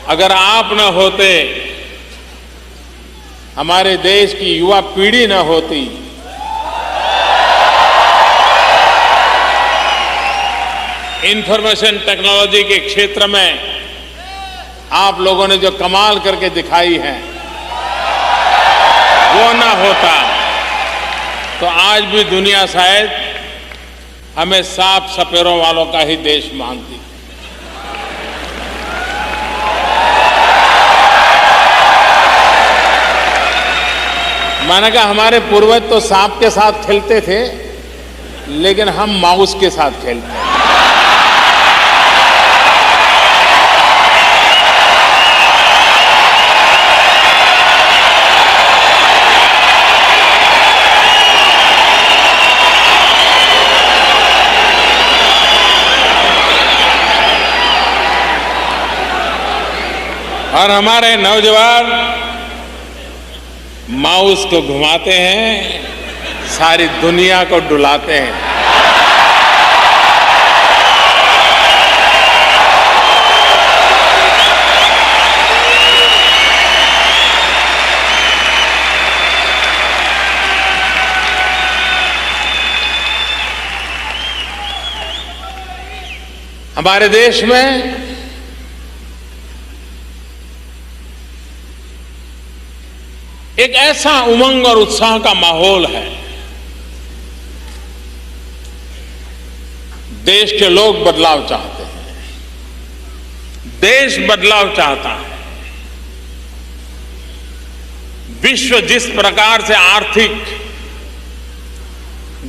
अगर आप न होते, हमारे देश की युवा पीढ़ी न होती, इंफॉर्मेशन टेक्नोलॉजी के क्षेत्र में आप लोगों ने जो कमाल करके दिखाई है, वो ना होता तो आज भी दुनिया शायद हमें सांप सपेरों वालों का ही देश मानती। मैंने कहा हमारे पूर्वज तो सांप के साथ खेलते थे, लेकिन हम माउस के साथ खेलते हैं। और हमारे नौजवान माउस को घुमाते हैं, सारी दुनिया को डुलाते हैं। हमारे देश में एक ऐसा उमंग और उत्साह का माहौल है। देश के लोग बदलाव चाहते हैं, देश बदलाव चाहता है। विश्व जिस प्रकार से आर्थिक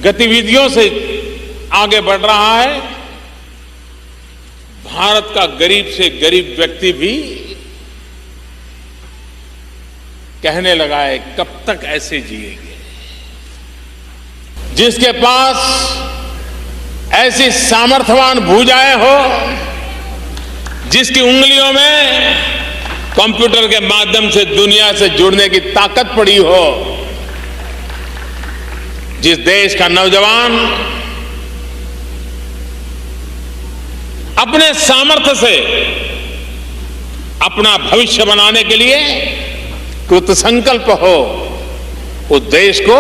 गतिविधियों से आगे बढ़ रहा है, भारत का गरीब से गरीब व्यक्ति भी कहने लगा है कब तक ऐसे जिएंगे। जिसके पास ऐसी सामर्थ्यवान भुजाएं हो, जिसकी उंगलियों में कंप्यूटर के माध्यम से दुनिया से जुड़ने की ताकत पड़ी हो, जिस देश का नौजवान अपने सामर्थ्य से अपना भविष्य बनाने के लिए कृत संकल्प हो, उस देश को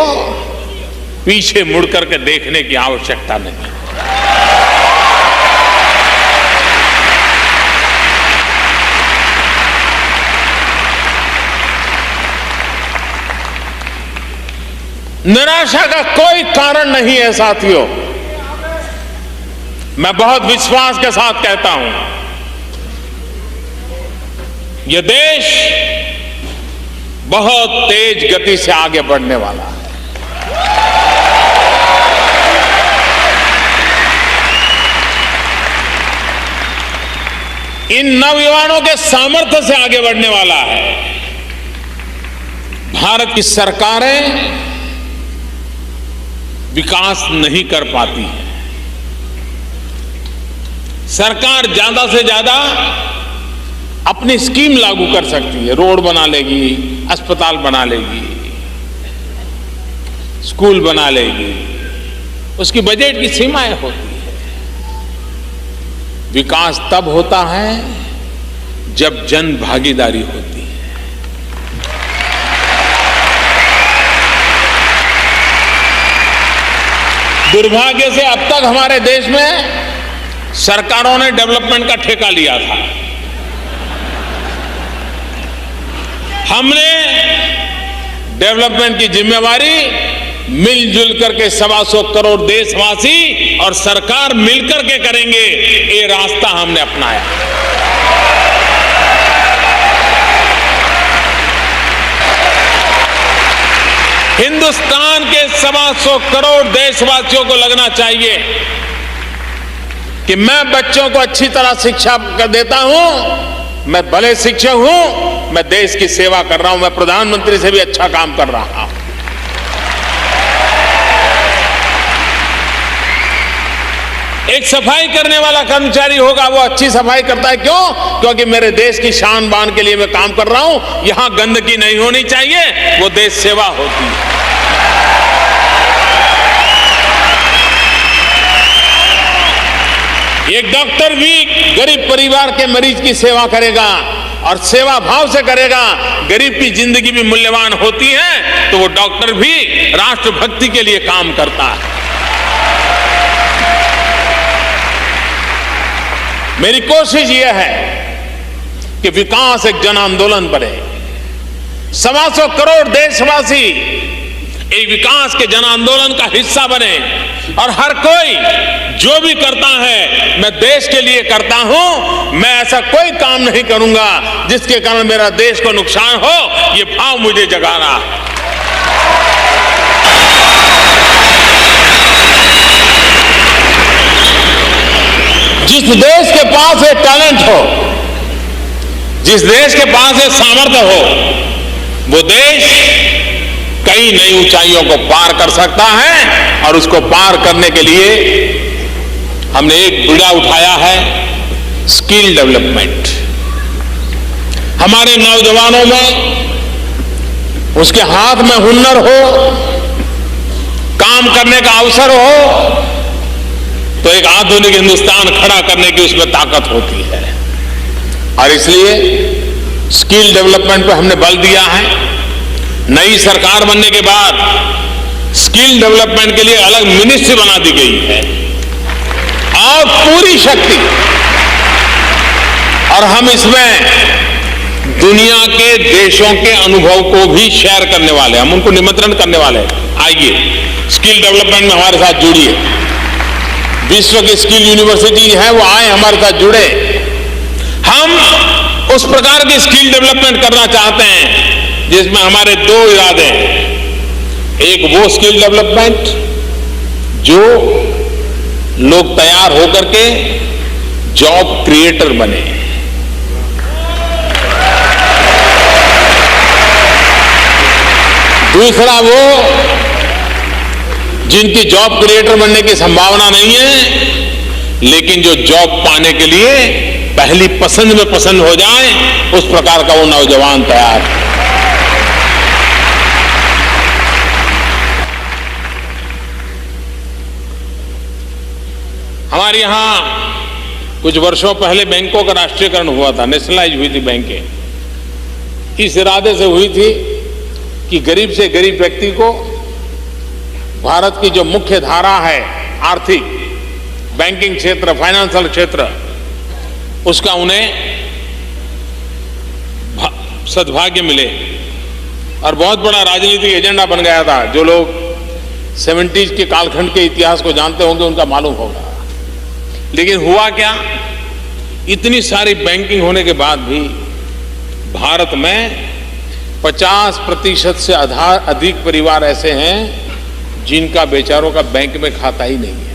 पीछे मुड़ करके देखने की आवश्यकता नहीं। निराशा का कोई कारण नहीं है साथियों। मैं बहुत विश्वास के साथ कहता हूं, यह देश बहुत तेज गति से आगे बढ़ने वाला है। इन नौजवानों के सामर्थ्य से आगे बढ़ने वाला है। भारत की सरकारें विकास नहीं कर पाती हैं। सरकार ज्यादा से ज्यादा अपनी स्कीम लागू कर सकती है, रोड बना लेगी, अस्पताल बना लेगी, स्कूल बना लेगी, उसकी बजट की सीमाएं होती है। विकास तब होता है जब जन भागीदारी होती है। दुर्भाग्य से अब तक हमारे देश में सरकारों ने डेवलपमेंट का ठेका लिया था। हमने डेवलपमेंट की जिम्मेवारी मिलजुल करके 125 करोड़ देशवासी और सरकार मिलकर के करेंगे, ये रास्ता हमने अपनाया। हिंदुस्तान के 125 करोड़ देशवासियों को लगना चाहिए कि मैं बच्चों को अच्छी तरह शिक्षा देता हूं, मैं भले शिक्षक हूं, मैं देश की सेवा कर रहा हूं, मैं प्रधानमंत्री से भी अच्छा काम कर रहा हूं। एक सफाई करने वाला कर्मचारी होगा, वो अच्छी सफाई करता है। क्यों? क्योंकि मेरे देश की शान बान के लिए मैं काम कर रहा हूं, यहां गंदगी नहीं होनी चाहिए, वो देश सेवा होती है। एक डॉक्टर भी गरीब परिवार के मरीज की सेवा करेगा, और सेवा भाव से करेगा, गरीब की जिंदगी भी मूल्यवान होती है, तो वो डॉक्टर भी राष्ट्रभक्ति के लिए काम करता है। मेरी कोशिश यह है कि विकास एक जन आंदोलन बने, 125 करोड़ देशवासी एक विकास के जन आंदोलन का हिस्सा बने, और हर कोई जो भी करता है मैं देश के लिए करता हूं, मैं ऐसा कोई काम नहीं करूंगा जिसके कारण मेरा देश को नुकसान हो, ये भाव मुझे जगाना है। जिस देश के पास एक टैलेंट हो, जिस देश के पास एक सामर्थ्य हो, वो देश कई नई ऊंचाइयों को पार कर सकता है, और उसको पार करने के लिए हमने एक बीड़ा उठाया है, स्किल डेवलपमेंट। हमारे नौजवानों में उसके हाथ में हुनर हो, काम करने का अवसर हो, तो एक आधुनिक हिंदुस्तान खड़ा करने की उसमें ताकत होती है। और इसलिए स्किल डेवलपमेंट पर हमने बल दिया है। नई सरकार बनने के बाद स्किल डेवलपमेंट के लिए अलग मिनिस्ट्री बना दी गई है, और पूरी शक्ति, और हम इसमें दुनिया के देशों के अनुभव को भी शेयर करने वाले हैं, हम उनको निमंत्रण करने वाले हैं, आइए स्किल डेवलपमेंट में हमारे साथ जुड़िए। विश्व की स्किल यूनिवर्सिटी है, वो आए हमारे साथ जुड़े। हम उस प्रकार की स्किल डेवलपमेंट करना चाहते हैं जिसमें हमारे दो इरादे हैं। एक वो स्किल डेवलपमेंट जो लोग तैयार होकर के जॉब क्रिएटर बने, दूसरा वो जिनकी जॉब क्रिएटर बनने की संभावना नहीं है, लेकिन जो जॉब पाने के लिए पहली पसंद में पसंद हो जाए, उस प्रकार का वो नौजवान तैयार है। हमारे यहां कुछ वर्षों पहले बैंकों का राष्ट्रीयकरण हुआ था, नेशनलाइज हुई थी बैंकें। इस इरादे से हुई थी कि गरीब से गरीब व्यक्ति को भारत की जो मुख्य धारा है, आर्थिक, बैंकिंग क्षेत्र, फाइनेंशियल क्षेत्र, उसका उन्हें सद्भाग्य मिले। और बहुत बड़ा राजनीतिक एजेंडा बन गया था। जो लोग 70s के कालखंड के इतिहास को जानते होंगे उनका मालूम होगा। लेकिन हुआ क्या, इतनी सारी बैंकिंग होने के बाद भी भारत में 50% से अधिक परिवार ऐसे हैं जिनका बेचारों का बैंक में खाता ही नहीं है।